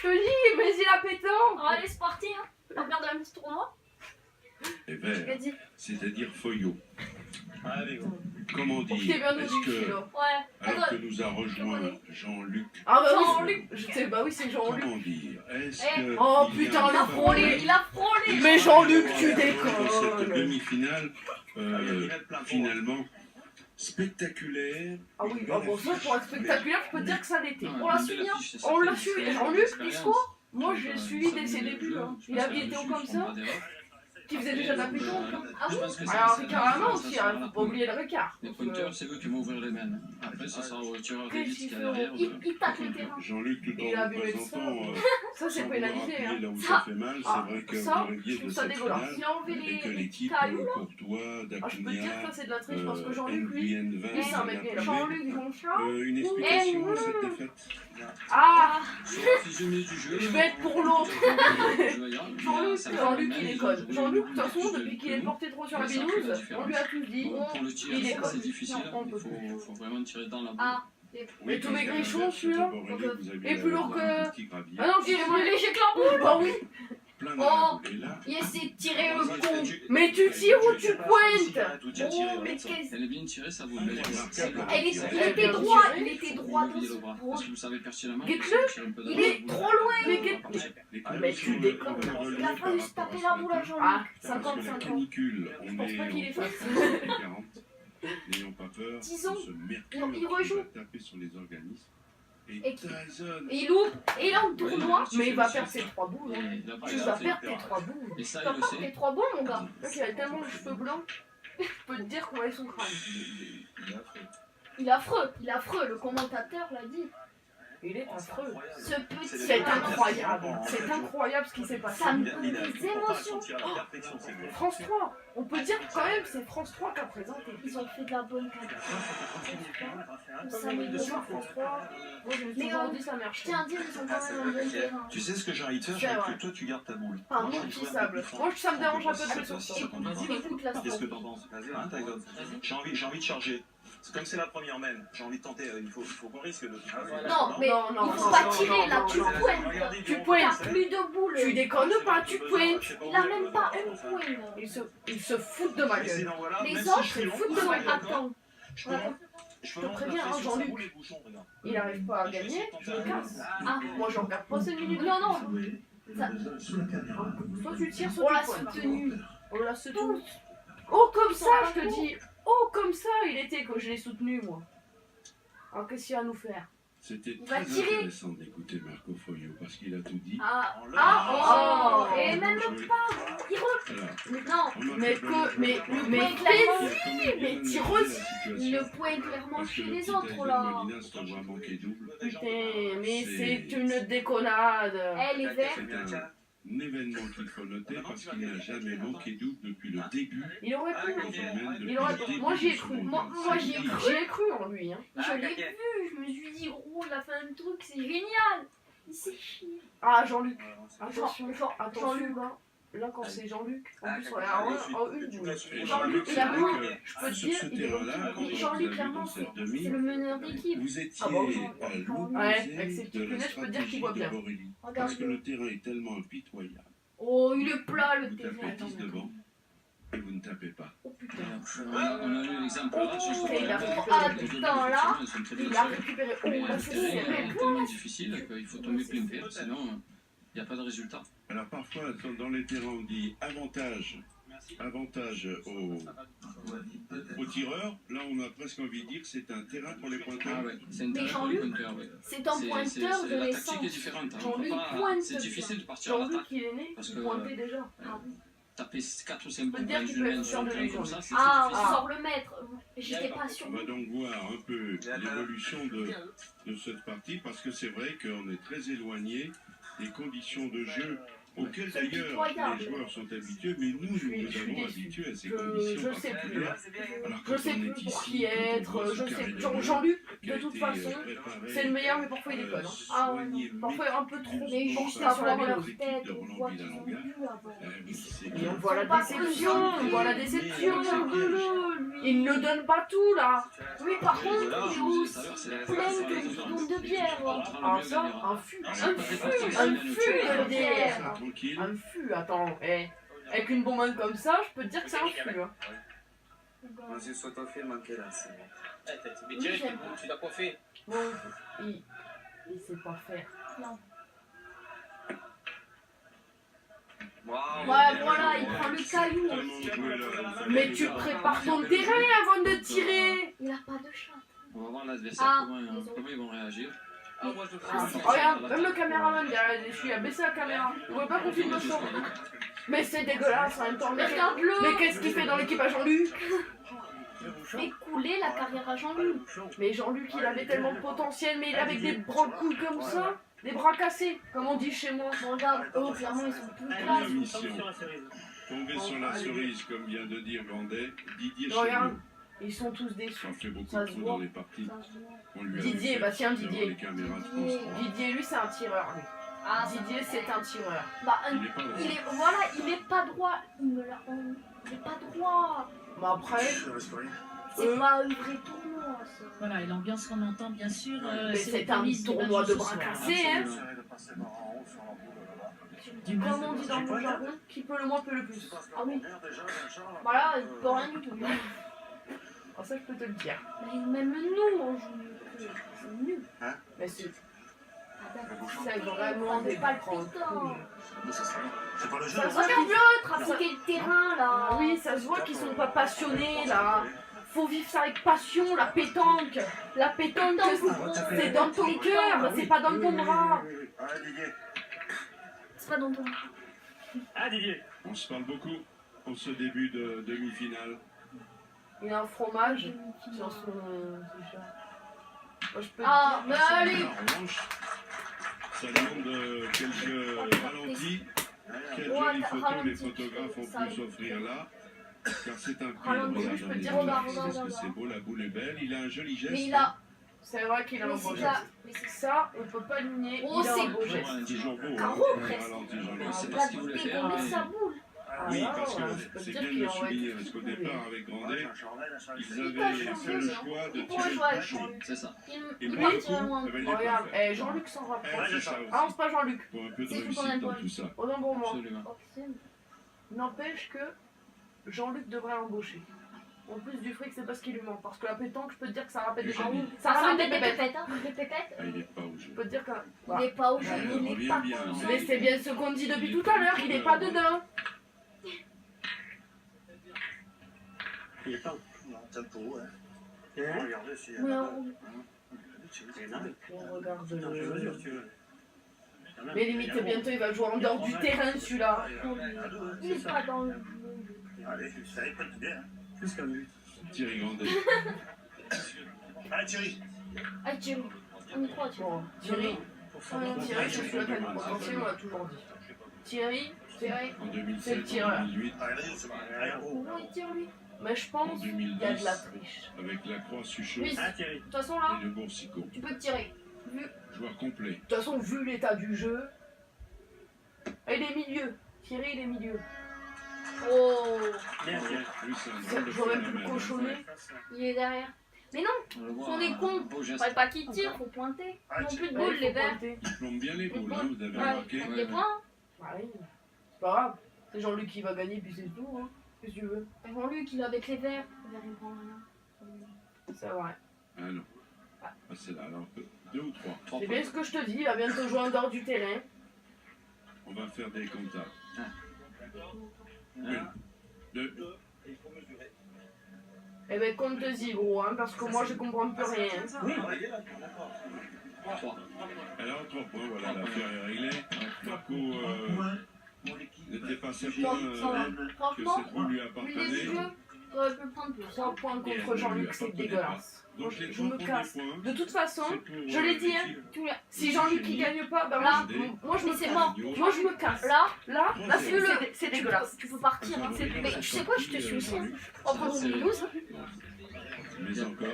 te dis, mais il a pétant. Allez, c'est parti, hein. On regarde un petit tournoi. Et vert, Vas-y. c'est-à-dire Foyot. Allez, go. Comment Oh, t'es dire, bien est-ce modifié que, là. Ouais. alors Attends. que nous a rejoint Jean-Luc, Ah bah oui, Jean-Luc. je sais, bah oui, c'est Jean-Luc. comment dire, est-ce Eh. que... Oh, il y a putain, un il a favori frôlé, Il a frôlé. Mais Jean-Luc, tu dans cette déconnes. demi-finale, Il reste plein de finalement, spectaculaire. Ah oui, ah bon, ça pour être spectaculaire, je peux te dire que ça l'était. On l'a suivi, hein. On l'a suivi. Jean-Luc, discours. Moi, je l'ai suivi dès ses débuts. Hein. Il était haut comme ça. Qui faisait déjà de la pétanque. Hein. Ah oui. Alors, Ricard aussi, hein, faut pas oublier le Ricard. Les pointeurs, c'est eux qui vont ouvrir les mains. Après, ce sera au tireur Qu'est-ce d'élite qu'ils qui est feront? derrière. Il tape le terrain. Jean-Luc, tout Il a en abusé de représentant... Ça, c'est sans pénalisé. vouloir Hein. appuyer là où Ça- ça fait mal, c'est Ah, vrai que ça, vous rêviez je trouve de ça cette dégueulasse. finale Il a enlevé et que les l'équipe cailloux, là. Courtois, Ah, je peux te dire que Dacunia, ça, c'est de la triche parce que Jean-Luc, lui, NBN20, lui, c'est un mec nul. Jean-Luc Jonchard. une explication à cette défaite. Ah, Sur la physionomie du jeu. je vais être pour l'autre. Jean-Luc, Jean-Luc, il déconne. Jean-Luc, de toute façon, depuis qu'il est porté trop sur la binouse, on lui a tout dit. Pour le tir, Il déconne. c'est difficile. Non, on peut Il faut vraiment tirer dans la boule. Ah. Mais tout maigrichon, celui-là. Et plus lourd que- Ah Ah non, Il est plus léger que la boule. Bah oui. Oh. Il essaie de tirer le con. Mais tu tires ou tu pointes? Oh, mais qu'est-ce... Elle est bien tirée, ça vaut Il était droit, il était droit dans ce Parce que vous savez pertinemment. Guette-le. Il est trop loin. Mais Mais tu déconnes. Il a fallu se taper la boule à Jean-Luc. Ah, 55 ans. canicule, Je on pense est pas qu'il est en facile. 40. N'ayons pas peur de Disons, ce mercure non, il qui rejoue. va taper sur les organismes. Et Et qui- Tyson, Et il ouvre. Et là, on tournoi. Mais il va perdre ses 3 boules. Hein. Et là, par Tu vas exemple, perdre tes 3 boules. et ça, Tu vas il le pas sait. tes 3 boules, mon gars. Le mec, il a tellement de cheveux blancs. Je peux te dire qu'on va son crâne. Il est affreux. Il est affreux. Le commentateur l'a dit. Il est affreux. Ce petit... C'est incroyable. C'est incroyable ce qui s'est passé. Ça me donne des émotions. France 3. On peut dire quand même c'est France 3 qui a présenté. Ils ont fait de la bonne qualité. Ça me Bonjour France 3. Moi je me suis Mais toujours dit ça merde. Je tiens à dire, ils ont quand même un bon terrain. Tu sais ce que j'ai envie de faire? C'est J'ai envie vrai. que toi tu gardes ta boule. Ah, Moi, bon, je vais Petit jouer un peu sable. plus fort. Moi ça me dérange un peu de Ça, jouer sur ça, ça. ça compte pas. Écoute la Qu'est-ce que story. t'en penses? Hein, Tyson? J'ai envie de charger. C'est comme c'est la première main, j'ai envie de tenter, il faut qu'on risque de... Non, mais Non, non, il faut non, pas non, tirer non, là, non, tu non. pointes. Tu pointes. T'as plus de boules. Tu déconnes pas, tu pointes. Il a même pas un point. Ils se foutent de ma gueule. Les autres, ils foutent de ma attends. Je te préviens, hein, Jean-Luc. Il arrive pas à gagner, je le casse. Ah, Moi j'en regarde pas 5 minutes. non, non. Soit tu tires, On soit l'a tu pointes. soutenu. On l'a soutenu. Oh comme ça, je te dis. Oh comme ça, il était que je l'ai soutenu moi. Alors qu'est-ce qu'il va nous faire? c'était va très tirer. intéressant d'écouter Marco Foglio parce qu'il a tout dit. Ah, Ah, oh. Et même pas. Il Alors, Non, Mais que, mais point clairement, mais mais tireuse. le point clairement chez les autres là. Putain, mais c'est une déconnade. Elle est verte. C'est un événement qu'il faut noter parce qu'il n'a jamais manqué double depuis le début. Il aurait du pu. domaine Il aurait depuis le Moi j'y ai début cru. de ce Moi, mondial. j'y ai C'est cru. J'y ai cru en lui. Hein. Je l'ai vu, je me suis dit, gros, il a fait un truc, c'est génial. Il s'est chié. Ah Jean-Luc. Jean- Attention, Jean- attention Jean-Luc. là quand c'est Jean-Luc, en plus on est à une boule. Et Jean-Luc, c'est clairement, vrai je que peux te sur dire, ce il est terrain-là, gentil. quand vous Jean-Luc, avez vu clairement, dans cette c'est demi, le meneur d'équipe. vous étiez Ah bon, à l'opposé Ouais, avec ses petites de la lunettes, je peux te dire qu'il stratégie voit de bien. Borelli. Regarde. Parce que le terrain est tellement impitoyable. Oh, il est plat le Vous tapez terrain. 10 devant et vous ne tapez pas. Oh putain. On a eu l'exemple là sur ce il a terrain. récupéré. Ah, putain, là. Ils sont très Il bien a faits. récupéré. Oh Mais là le c'est terrain serré. est tellement difficile qu'il faut tomber plein pied, sinon il n'y a pas de résultat. Alors parfois, dans les terrains, on dit avantage aux tireurs. Là, on a presque envie de dire que c'est un terrain pour les pointeurs. Ah ouais, c'est un Mais terrain pour les Jean-Luc, pointeurs, ouais. C'est un pointeur de La tactique est naissance. différente. hein. Jean-Luc On peut pas- pointe, C'est difficile de partir à Jean-Luc l'attaque. il est né, Parce il que- pointait déjà. Ah oui. Taper 4 ou 5 peux balles dire dans qu'il une peut main être sur sûr un de terrain lui, comme ça, c'est Ah, on difficile. sort le maître. J'étais pas sûre. On va donc voir un peu l'évolution de cette partie parce que c'est vrai qu'on est très éloigné des conditions de jeu auquel C'est d'ailleurs pitoyable. les joueurs sont habitués, mais nous, suis nous avons déçue. habitués à ces Je conditions sais plus. particulières. Alors, Je quand sais on plus est pour ici, qui quand on être, voit ce je sais carré plus. de Jean-Luc, qui a de toute été, façon, préparé, c'est le meilleur, mais parfois il déconne. hein. Ah ouais, soigné Parfois un peu trop. Mais Bon, juste ça, à sur la voir vidéo. leur tête, on voit qu'ils ont Longueur. bu avant. Et on voit la Faut pas déception, se on voit la dire. déception. Il est rigolo, lui. Il ne donne pas tout là. Oui, par contre, Voilà, il je est vous aussi disais tout à l'heure, c'est la- plein c'est la- que du nombre de bières. Alors ça, un fût. Un fût de bière. Tranquille. Un fût, attends. Avec une bombe comme ça, je peux te dire que c'est un fût. Hein. Vas-y, sois toi fait manquer là, c'est bon. Mais Thierry, tu l'as coiffé. Bon, il sait pas faire. Ouais, voilà, il prend le caillou. Mais tu prépares ton terrain avant de tirer. Il a pas de chat. On va voir l'adversaire, Ah, comment ils vont réagir. Ah, moi je le Ah, fais. regarde, même le caméraman derrière les déchus a baissé la caméra. Il voit pas qu'on filme le show. Mais c'est dégueulasse en même temps. Mais Regarde-le. qu'est-ce qu'il fait dans l'équipe à Jean-Luc? Fait couler la carrière à Jean-Luc. Mais Jean-Luc, il avait tellement de potentiel, mais il avait des bras couilles comme ça. Des bras cassés, comme on dit chez moi. Bon, regarde, eux, clairement, ils sont plus classe. Mission. Tomber sur la cerise, comme vient de dire Grandet, Didier Regarde, Chéniaud. ils sont tous déçus. Ça fait beaucoup Ça se trop voit. dans les parties. Ça se voit. On lui a Didier, fait bah tiens, devant Didier. les caméras de France 3. Didier, lui, c'est un tireur. Lui. Ah, Didier, c'est un tireur. bah, Il n'est pas droit. il est, voilà, il est pas droit. Il me l'a, il est pas droit. Mais après, C'est pas un vrai tournoi, ça. Voilà, et l'ambiance qu'on entend, bien sûr, mais c'est les un coulisses du tournoi match de ce bras soir. cassés, hein. Du Comme moins, on dit dans mon jargon, qui peut le moins peut le plus. Ah oui. Voilà, il peut rien du tout. Ah, ça, je peux te le dire. Mais même nous, on joue mieux. C'est nul. Mais c'est Ah, d'accord. c'est vraiment des pas le grandes putain. couilles. C'est pas le jeu. Ça se voit Regarde-le, trafiquer le terrain, là. Ah oui, ça se voit qu'ils sont pas passionnés là. Faut vivre ça avec passion, la pétanque. La pétanque, c'est dans ton cœur, c'est pas dans ton bras. Allez, Didier. C'est pas dans ton... Ah, Didier. On se parle beaucoup en ce début de demi-finale. Il a un fromage sur son t-shirt. Moi, je peux te Ah, dire- mais allez. En revanche, ça demande quelques ralentis. Quelles Ouais, jolies t'as photos ralenti, les photographes ont ça. pu s'offrir là. Car c'est un prix. Ralenti, Regarde, je peux on te est dire, là, regarde, parce que regarde. c'est beau, la boule est belle. Il a un joli geste. Mais il a... C'est vrai qu'il a un Mais beau c'est geste. ça. Mais c'est ça. Ça, on peut pas le nier, Oh, il a un c'est- beau geste. C'est toujours beau. Carreau, hein, presque. ralenti, Jean-Luc. Ouais, c'est Il pas a ce qu'il voulait faire. dégommer mais- sa boule. Oui, Ah, parce que ouais, je peux te c'est dire bien de qu'il le aurait souligner, été parce qu'au tout départ, cool. avec Grandet, ils Il peut avaient changer, fait le hein. choix de Il pourrait tirer jouer avec le bouchon. Jean-Luc. C'est ça. Et Il pour partirait le loin. coup, il Regarde, pas fait. Jean-Luc s'en Eh, rapproche. c'est ça Ah, aussi. c'est pas Jean-Luc. Pour un peu de C'est tout réussite qu'on aime dans pas. tout ça. Oh non, bon, moi. Absolument. Oh, putain. N'empêche que Jean-Luc devrait l'embaucher. En plus du fric, c'est parce qu'il lui manque. Parce que la pétanque, je peux te dire que ça rappelle des Ah oui. Ça rappelle des pépettes, pépettes. hein. Des pépettes. Ah, il n'est pas au jeu. Je peux te dire que. Il est pas au jeu, Ouais, il est revient pas bien. au jeu. Mais c'est bien ce qu'on dit depuis tout à l'heure, il est pas dedans. Il est pas. Non, tempo, hein. Regardez si. Mais on- On regarde Je le. mesure, tu veux. Mais limite, bientôt il va jouer en dehors du terrain celui-là. il est pas dans le jeu. Allez, ça va être bien. Plus qu'un but. Thierry Grandet. Allez, Thierry. Ah, Thierry. On y croit, Thierry. Bon, Thierry, Thierry, c'est celui-là qui a le Thierry, potentiel, on l'a toujours dit. Thierry, Thierry. En C'est le 2007, tireur. en 2008, Allez, c'est bon. Allez, Comment il tire, lui? mais je en pense qu'il y a de la 2010, triche. avec la Croix-Suchot Oui. Ah, Thierry. De toute façon, là, et le Boursicot. tu peux te tirer. Joueur complet. De toute façon, vu l'état du jeu, il est milieu. Thierry, il est milieu. Oh, Bien, Thierry. Oui, c'est un drôle de J'aurais pu le phénomène. cochonner. il est derrière. On le voit, On est un cons. beau geste. Faudrait pas qu'il tire, faut pointer. Ah, Non tu- plus de Ouais, boules, il les faut verts. pointer. Il plombe bien les boules, hein, vous avez Ouais. remarqué. Ouais, Des ouais. points. Ouais, c'est pas grave. C'est Jean-Luc qui va gagner, puis c'est tout. Hein. Qu'est-ce que tu veux? Jean-Luc, il est avec les verts. Les verts, ils prennent rien. C'est vrai. Ah non. Ah, c'est là, alors, 2 ou 3. Trois C'est points. bien ce que je te dis, il va bientôt jouer en dehors du terrain. On va faire des comptables. Un, 2. Eh ben, compte-y, gros, hein, parce que moi, je comprends plus rien. Oui. trois. Alors, 3 points, voilà, l'affaire est réglée. Marco n'était pas certain Ça va. que Franchement, cette boule lui vu les appartenait. jeux, T'aurais pu prendre plus. 3 points contre Jean-Luc, c'est dégueulasse. Donc les Je me 3 premiers casse. points, De toute façon, c'est pour, je l'ai dit, hein, l'équipe. Tu l'as. si Jean-Luc il gagne pas, ben Là, moi je me c'est casse. mort. Moi je me casse. Là, Là, fais-le. c'est dégueulasse. Tu peux partir. Hein. Mais Mais tu sais quoi, je te suis aussi. Hein. En prenant une blouse. Mais encore.